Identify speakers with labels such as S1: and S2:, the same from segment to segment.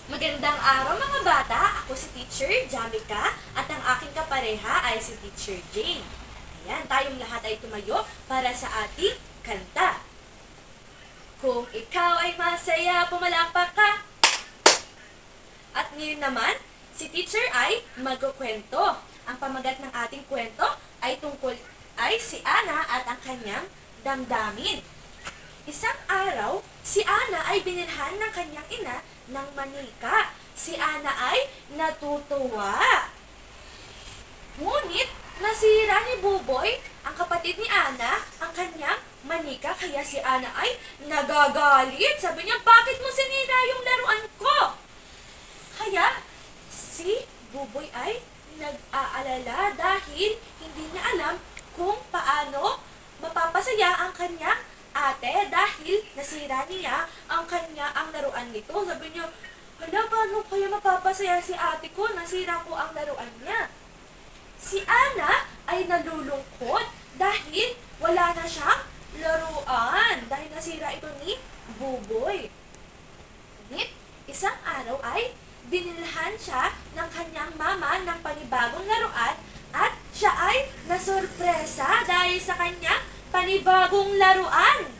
S1: Magandang araw mga bata! Ako si Teacher Jamika at ang aking kapareha ay si Teacher Jane. Ayan, tayong lahat ay tumayo para sa ating kanta. Kung ikaw ay masaya, pumalakpak ka! At ngayon naman, si Teacher ay magkukwento. Ang pamagat ng ating kwento ay tungkol ay si Ana at ang kanyang damdamin. Isang araw, si Ana ay binilhan ng kanyang ina ng manika. Si Ana ay natutuwa. Ngunit, nasira ni Buboy, ang kapatid ni Ana, ang kanyang manika. Kaya si Ana ay nagagalit. Sabi niya, bakit mo sinira yung laruan ko? Kaya, si Buboy ay nag-aalala dahil hindi niya alam kung paano mapapasaya ang kanyang ate dahil nasira niya ang laruan nito. Sabi niya, hala, paano kaya mapapasaya si ate ko? Nasira ko ang laruan niya. Si Ana ay nalulungkot dahil wala na siyang laruan dahil nasira ito ni Buboy. Ngunit, isang araw ay binilhan siya ng kanyang mama ng panibagong laruan at siya ay nasurpresa dahil sa kanyang panibagong laruan.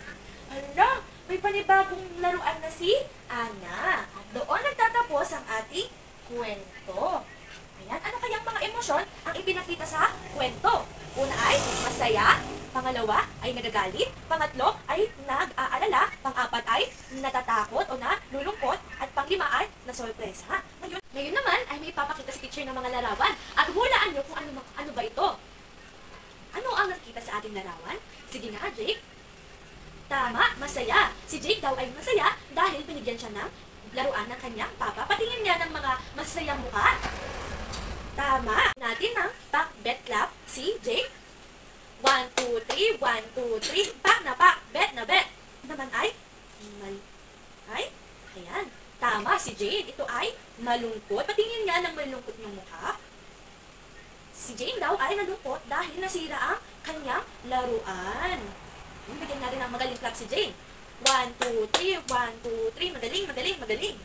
S1: Hala, may panibagong laruan na si Ana. At doon nagtatapos ang ating kwento. Ayan, ano kayang mga emosyon ang ipinakita sa kwento? Una ay masaya, pangalawa ay nagagalit, pangatlo ay nag-aalala, pang-apat ay natatakot o nalulungkot, at panglima ay nasorpresa. Ngayon naman ay may papakita si teacher ng mga larawan at hulaan niyo kung ano ba ito. Ano ang nakita sa ating larawan? Sige nga, Jake. Tama, masaya. Si Jake daw ay masaya dahil binigyan siya ng laruan ng kanyang papa. Patingin niya ng mga masayang mukha. Tama. Natin ng pak, bet, clap si Jake. 1, 2, 3, 1, 2, 3. Pak na pak, bet na bet. Naman ay ayan. Tama, si Jane. Ito ay malungkot. Patingin nga ng malungkot niyong mukha. Si Jane daw ay nalungkot dahil nasira ang kanyang laruan. Bigyan natin ng magaling clap si Jane. 1, 2, 3, 1, 2, 3. Magaling, magaling, magaling.